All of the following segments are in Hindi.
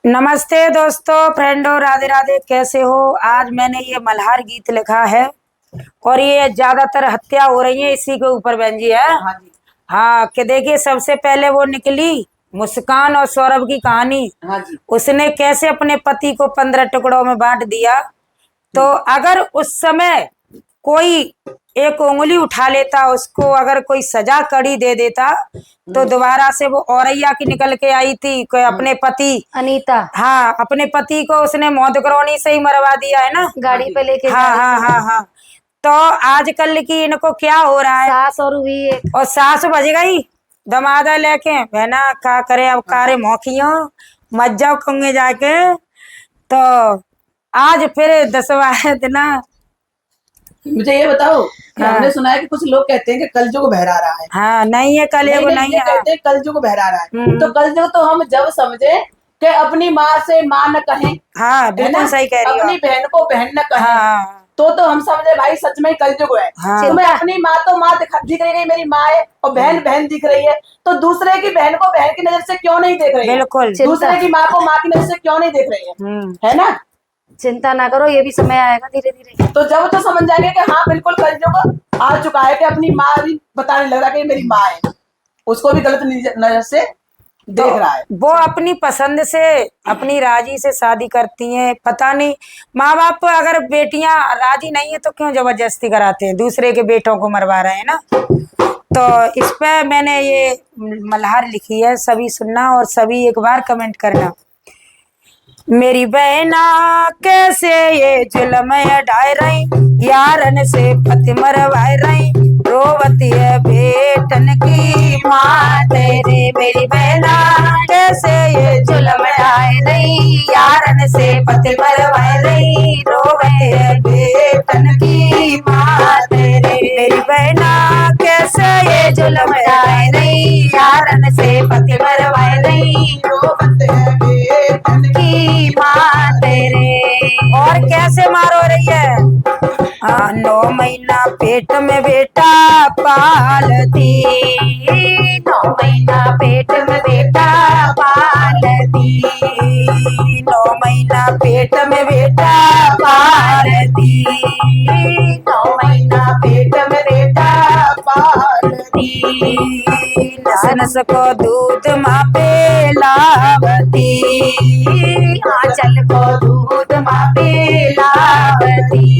नमस्ते दोस्तों, फ्रेंडो, राधे राधे। कैसे हो? आज मैंने ये मल्हार गीत लिखा है और ये ज्यादातर हत्या हो रही है इसी के ऊपर बहन जी है। हाँ जी। हाँ कि देखिए, सबसे पहले वो निकली मुस्कान और सौरभ की कहानी। हाँ जी। उसने कैसे अपने पति को 15 टुकड़ों में बांट दिया। तो अगर उस समय कोई एक उंगली उठा लेता, उसको अगर कोई सजा कड़ी दे देता तो दोबारा से वो औरैया की निकल के आई थी कोई अपने पति अनीता। हाँ, अपने पति को उसने मौत करौनी से ही मरवा दिया है ना, गाड़ी पे लेके हाँ हाँ हाँ हाँ। तो आजकल की इनको क्या हो रहा है, सास और हुई एक और सास बज गई दमादा लेके, बहना क्या करे अब, कारे मौखियों मत जाओ कहूंगे जाके। तो आज फिर 10वां दिन। मुझे ये बताओ कि हमने सुना है कि कुछ लोग कहते हैं कि कलयुग बहरा रहा है। हाँ, नहीं है कलयुग, नहीं है। कहते हैं कलयुग बहरा रहा है। तो कलयुग तो हम जब समझे कि अपनी माँ से माँ न कहें, हाँ बिल्कुल सही कह रही हो, अपनी बहन को बहन न कहें, हाँ तो हम समझे भाई सच में कलयुग है। हाँ। तुम्हें अपनी माँ तो माँ दिख रही है, मेरी माँ है, और बहन बहन दिख रही है, तो दूसरे की बहन को बहन की नजर से क्यों नहीं देख रही है? बिल्कुल। दूसरे की माँ को माँ की नजर से क्यों नहीं देख रही है ना? चिंता ना करो, ये भी समय आएगा धीरे धीरे। तो जब तो समझ जाएंगे कि हाँ बिल्कुल कलयुग आ चुका है, कि अपनी माँ भी बताने लग रहा कि मेरी माँ है, उसको भी गलत नजर से देख रहा है। वो अपनी पसंद से अपनी राजी से शादी करती हैं। पता नहीं माँ बाप अगर बेटियां राजी नहीं है तो क्यों जबरदस्ती कराते हैं, दूसरे के बेटों को मरवा रहे हैं ना। तो इस पे मैंने ये मल्हार लिखी है, सभी सुनना और सभी एक बार कमेंट करना। मेरी बहना कैसे ये जुल्म ढाई रही, यारन से पति मरवाए रही, रोवती है बेटन की माँ तेरे। मेरी बहना कैसे ये जुल्म ढाई रही, यारन से पति मरवाए रही, रोवती है बेटन की माँ तेरे। मेरी बहना कैसे ये जुल्म ढाई रही, यारन से पति मरवाए रही, रोवती है बेटन की माँ तेरे। और कैसे मारो रही है, 9 महीना पेट में बेटा पालती, 9 महीना पेट में बेटा पालती, 9 महीना पेट में बेटा पालती, 9 महीना पेट में बेटा पालती, नस नस को दूध माँ पे लावती, आंचल को दूध माँ पे लावती,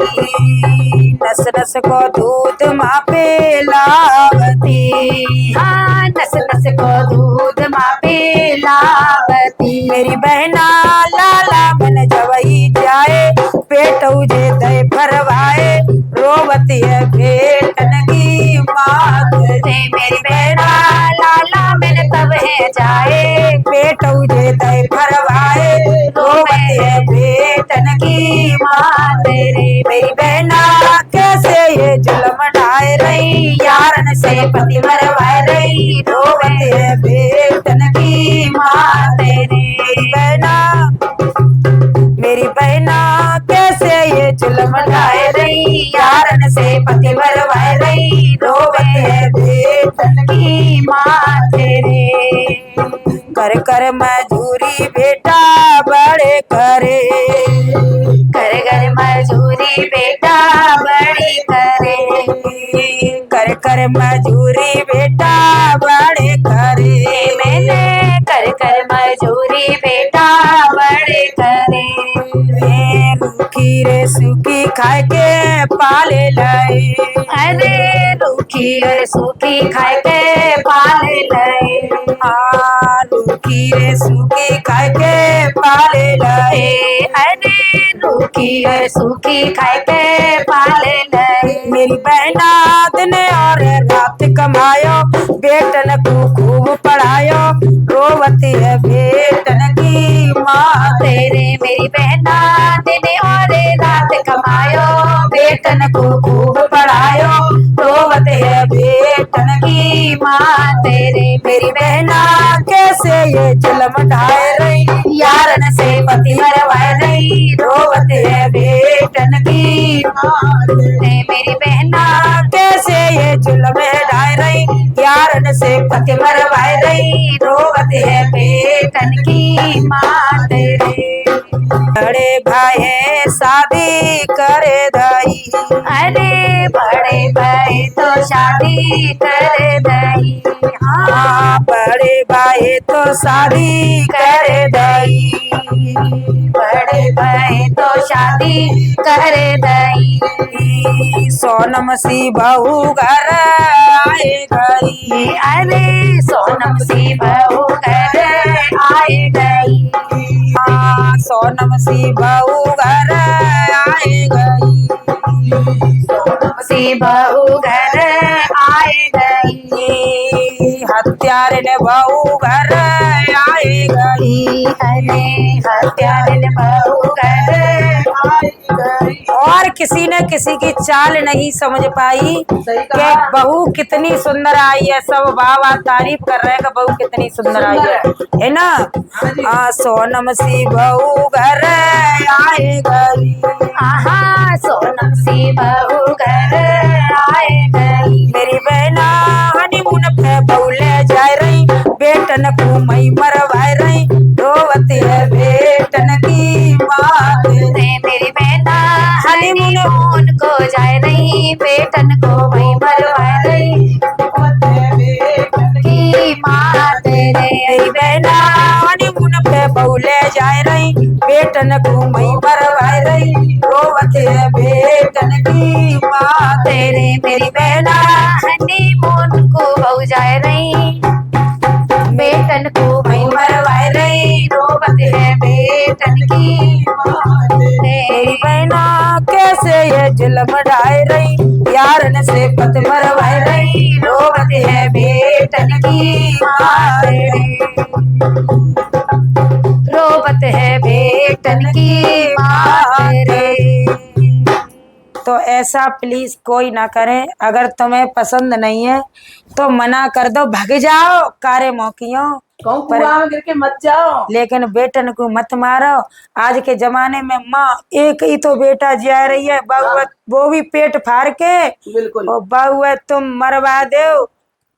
नस नस को दूध माँ पे लावती, हाँ नस नस को दूध माँ पे लावती। मेरी बहना लाला मन जवई जाए, पेट उजे दे भरवाए, रोवती है बेटन की माँ तेरे। मेरी बहना लाला मन तब है जाए, पेट उजे दे भरवाए, रोवती है बेटन की माँ तेरे। मेरी बहना कैसे ये जुल्म ढाए रही, यारन से पति मरवाए रही, रोवती है बेटन की माँ तेरे। मेरी बहना कैसे ये जुल्म ढाए रही, यारन से पति मरवाए रही, रोवती है बेटन की माँ तेरे। कर कर मजूरी बेटा बड़े करे, कर कर मजूरी बेटा बड़ी करे, कर कर मजूरी बेटा बड़े करे। मैंने कर कर मजूरी बेटा बड़े करे, रूखी रे सूखी खाए के पाले लाए, अरे रूखी रे सूखी खाए के पाले लाए, रूखी रे सूखी खाए के पाले लाए, अरे रूखी रे सूखी खाए के पाले लाए। मेरी बहना दिन और रात कमायो, बेटन को खूब पढ़ायो, रोवती है बेटन की माँ तेरे। मेरी बहना दिन और रात कमायो, बेटन को खूब पढ़ायो, रोवती है बेटन की माँ तेरे। मेरी बहना कैसे ये जुल्म ढाए रही, यारन से पति मरवाए रही, रोवती है बेटन की माँ तेरे। मेरी बहना कैसे ये जुल्म ढाए रही, यारन से पति मरवाए रही, रोवती है बेटन की माँ तेरे। भाई शादी करे दई। अरे बड़े भाई तो शादी कर दई। हाँ बड़े भाई तो शादी करे दई। बड़े भाई तो शादी कर दई। सोनम सी बहू घर आए गई। अरे सोनम सी बहू घर आए गई। हाँ सोनम सी बहू घर आए गई। सी बहू घर आए गई। हत्यारे ने बहू घर आए गई। अरे हत्यारे बहू घर आए गई। और किसी ने किसी की चाल नहीं समझ पाई सही कि कहा। बहू कितनी सुंदर आई है। सब वाह तारीफ कर रहे हैं कि बहू कितनी सुंदर आई है ना। हाँ जी। हाँ सोनम सी बहू घर आए गई। आहा सोनम सी बहू घर आए गई। मेरी बहना हनीमून पे बउले जाए रही। बेटन को मई मरवाए रही। रोवती है बेटन की मात। मेरी बहना हनीमून को जाए रही। बेटन को वही मरवा रही की माँ तेरे। मेरी बहना हनीमून पे बउले जाए रही। बेटन को मई मरवाए रही। रोवती है बेटन की मात। तेरे मेरी बहना हनीमून को बहु जाए रही। बेटन को वही मरवाए रही। रोवत है बेटन की माँ तेरे। मेरी बहना कैसे ये जुल्म ढाए रही। यारन से पत मरवाए रही। रोवत है बेटन की माँ तेरे। रोवत है बेटन की माँ तेरे। तो ऐसा प्लीज कोई ना करे। अगर तुम्हें पसंद नहीं है तो मना कर दो, भग जाओ कारे मौकियों। कहूँ कुआं में गिर के मत जाओ। लेकिन बेटन को मत मारो। आज के जमाने में माँ एक ही तो बेटा जा रही है। बहू वो भी पेट फाड़ के। बिल्कुल। और बहू तुम मरवा दो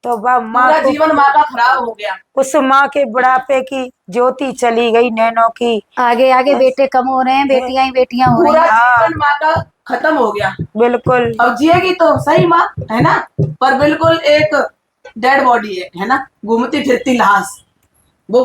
तो माँ पूरा को, जीवन माँ का खराब हो गया। उस माँ के बुढ़ापे की ज्योति चली गई नैनों की। आगे आगे बेटे कम हो रहे हैं, बेटियां ही बेटियां हो रही पूरा हैं। जीवन माँ का खत्म हो गया। बिल्कुल अब जिएगी तो सही माँ, है ना, पर बिल्कुल एक डेड बॉडी है ना, घूमती फिरती लाश। वो